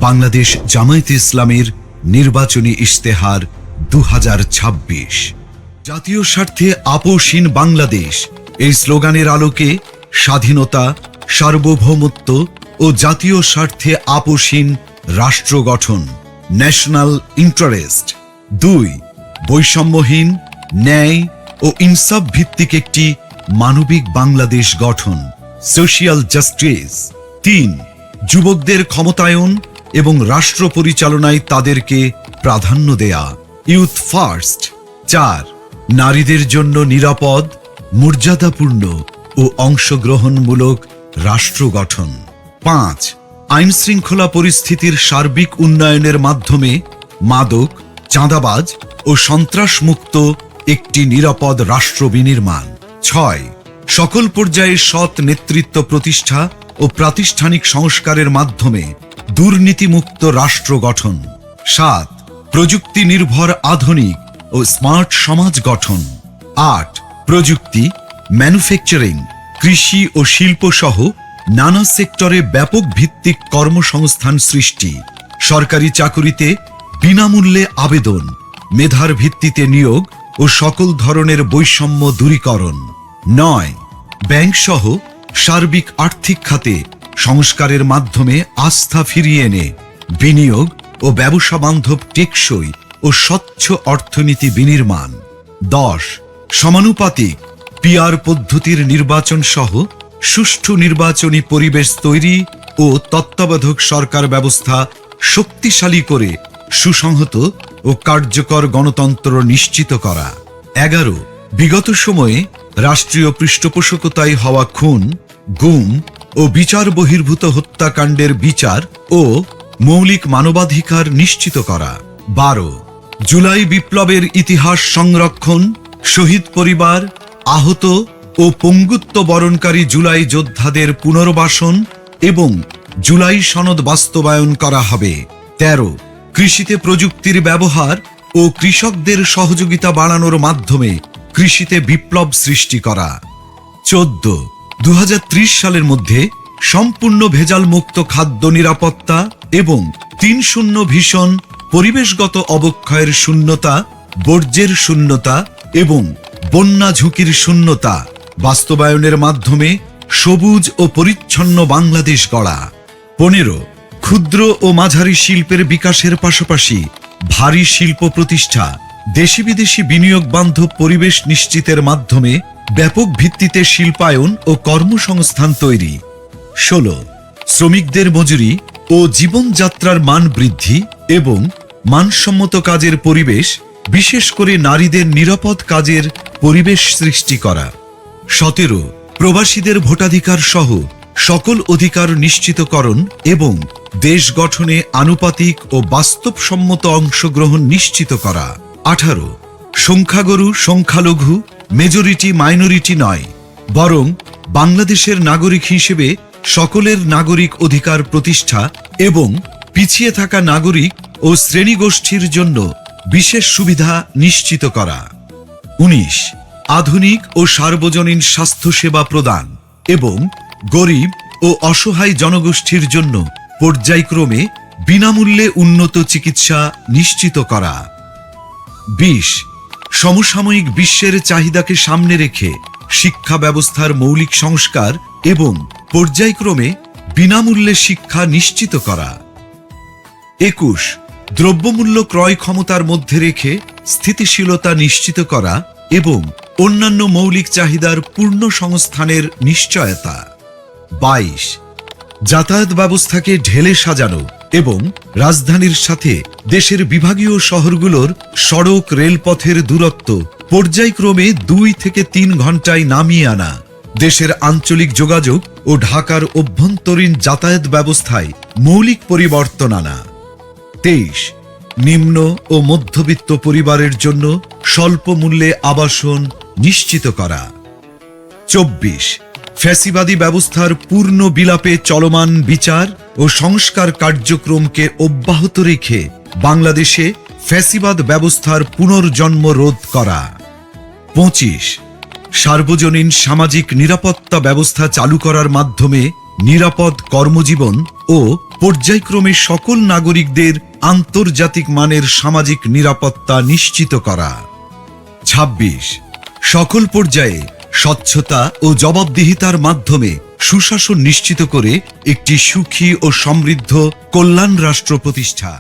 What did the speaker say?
বাংলাদেশ জামায়াতে ইসলামের নির্বাচনী ইশতেহার 2026। জাতীয় স্বার্থে আপোষহীন বাংলাদেশ এই স্লোগানের আলোকে স্বাধীনতা, সার্বভৌমত্ব ও জাতীয় স্বার্থে আপোষহীন রাষ্ট্র গঠন, ন্যাশনাল ইন্টারেস্ট। 2. বৈষম্যহীন, ন্যায় ও ইনসাফ ভিত্তিক একটি মানবিক বাংলাদেশ গঠন, সোশিয়াল জাস্টিস। 3. যুবকদের ক্ষমতায়ন এবং রাষ্ট্র পরিচালনায় তাদেরকে প্রাধান্য দেয়া, ইউথ ফার্স্ট। 4. নারীদের জন্য নিরাপদ, মর্যাদাপূর্ণ ও অংশগ্রহণমূলক রাষ্ট্র গঠন। 5. আইন শৃঙ্খলা পরিস্থিতির সার্বিক উন্নয়নের মাধ্যমে মাদক, চাঁদাবাজ ও সন্ত্রাসমুক্ত একটি নিরাপদ রাষ্ট্র বিনির্মাণ। 6. সকল পর্যায়ে সৎ নেতৃত্ব প্রতিষ্ঠা ও প্রাতিষ্ঠানিক সংস্কারের মাধ্যমে দুর্নীতিমুক্ত রাষ্ট্র গঠন। 7. প্রযুক্তি নির্ভর আধুনিক ও স্মার্ট সমাজ গঠন। 8. প্রযুক্তি, ম্যানুফ্যাকচারিং, কৃষি ও শিল্প সহ নানা সেক্টরে ব্যাপক ভিত্তিক কর্মসংস্থান সৃষ্টি, সরকারি চাকুরিতে বিনামূল্যে আবেদন, মেধার ভিত্তিতে নিয়োগ ও সকল ধরনের বৈষম্য দূরীকরণ। 9. ব্যাংক সহ সার্বিক আর্থিক খাতে সংস্কারের মাধ্যমে আস্থা ফিরিয়ে এনে বিনিয়োগ ও ব্যবসা বান্ধব টেকসই ও স্বচ্ছ অর্থনীতি বিনির্মাণ। 10. সমানুপাতিক পিআর পদ্ধতির নির্বাচন সহ সুষ্ঠু নির্বাচনী পরিবেশ তৈরি ও তত্ত্বাবধায়ক সরকার ব্যবস্থা শক্তিশালী করে সুসংহত ও কার্যকর গণতন্ত্র নিশ্চিত করা। 11. বিগত সময়ে রাষ্ট্রীয় পৃষ্ঠপোষকতায় হওয়া খুন, গুম ও বিচার বহির্ভূত হত্যাকাণ্ডের বিচার ও মৌলিক মানবাধিকার নিশ্চিত করা। 12. জুলাই বিপ্লবের ইতিহাস সংরক্ষণ, শহীদ পরিবার, আহত ও পঙ্গুত্ব বরণকারী জুলাই যোদ্ধাদের পুনর্বাসন এবং জুলাই সনদ বাস্তবায়ন করা হবে। 13. কৃষিতে প্রযুক্তির ব্যবহার ও কৃষকদের সহযোগিতা বাড়ানোর মাধ্যমে কৃষিতে বিপ্লব সৃষ্টি করা। 14. 2030 সালের মধ্যে সম্পূর্ণ ভেজাল মুক্ত খাদ্য নিরাপত্তা এবং 3-0 ভিশন, পরিবেশগত অবক্ষয়ের শূন্যতা, বর্জ্যের শূন্যতা এবং বন্যা ঝুঁকির শূন্যতা বাস্তবায়নের মাধ্যমে সবুজ ও পরিচ্ছন্ন বাংলাদেশ গড়া। 15. ক্ষুদ্র ও মাঝারি শিল্পের বিকাশের পাশাপাশি ভারী শিল্প প্রতিষ্ঠা, দেশি বিদেশি বিনিয়োগ বান্ধব পরিবেশ নিশ্চিতের মাধ্যমে ব্যাপক ভিত্তিতে শিল্পায়ন ও কর্মসংস্থান তৈরি। 16. শ্রমিকদের মজুরি ও জীবনযাত্রার মান বৃদ্ধি এবং মানসম্মত কাজের পরিবেশ, বিশেষ করে নারীদের নিরাপদ কাজের পরিবেশ সৃষ্টি করা। 17. প্রবাসীদের ভোটাধিকার সহ সকল অধিকার নিশ্চিতকরণ এবং দেশ গঠনে আনুপাতিক ও বাস্তবসম্মত অংশগ্রহণ নিশ্চিত করা। 18. সংখ্যাগুরু সংখ্যালঘু, মেজরিটি মাইনরিটি নয়, বরং বাংলাদেশের নাগরিক হিসেবে সকলের নাগরিক অধিকার প্রতিষ্ঠা এবং পিছিয়ে থাকা নাগরিক ও শ্রেণীগোষ্ঠীর জন্য বিশেষ সুবিধা নিশ্চিত করা। 19. আধুনিক ও সার্বজনীন স্বাস্থ্যসেবা প্রদান এবং গরিব ও অসহায় জনগোষ্ঠীর জন্য পর্যায়ক্রমে বিনামূল্যে উন্নত চিকিৎসা নিশ্চিত করা। 20. সমসাময়িক বিশ্বের চাহিদাকে সামনে রেখে শিক্ষা ব্যবস্থার মৌলিক সংস্কার এবং পর্যায়ক্রমে বিনামূল্যে শিক্ষা নিশ্চিত করা। 21. দ্রব্যমূল্য ক্রয় ক্ষমতার মধ্যে রেখে স্থিতিশীলতা নিশ্চিত করা এবং অন্যান্য মৌলিক চাহিদার পূর্ণ সংস্থানের নিশ্চয়তা। 22. যাতায়াত ব্যবস্থাকে ঢেলে সাজানো এবং রাজধানীর সাথে দেশের বিভাগীয় শহরগুলোর সড়ক রেলপথের দূরত্ব পর্যায়ক্রমে 2 থেকে 3 ঘন্টায় নামিয়ে আনা, দেশের আঞ্চলিক যোগাযোগ ও ঢাকার অভ্যন্তরীণ যাতায়াত ব্যবস্থায় মৌলিক পরিবর্তন আনা। 23. নিম্ন ও মধ্যবিত্ত পরিবারের জন্য স্বল্প মূল্যে আবাসন নিশ্চিত করা। 24. ফ্যাসিবাদী ব্যবস্থার পূর্ণ বিলাপে চলমান বিচার ও সংস্কার কার্যক্রমকে অব্যাহত রেখে বাংলাদেশে ফ্যাসিবাদ ব্যবস্থার পুনর্জন্ম রোধ করা। 25. সার্বজনীন সামাজিক নিরাপত্তা ব্যবস্থা চালু করার মাধ্যমে নিরাপদ কর্মজীবন ও পর্যায়ক্রমে সকল নাগরিকদের আন্তর্জাতিক মানের সামাজিক নিরাপত্তা নিশ্চিত করা। ২৬ সকল পর্যায়ে স্বচ্ছতা ও জবাবদিহিতার মাধ্যমে সুশাসন নিশ্চিত করে একটি সুখী ও সমৃদ্ধ কল্যাণ রাষ্ট্র প্রতিষ্ঠা।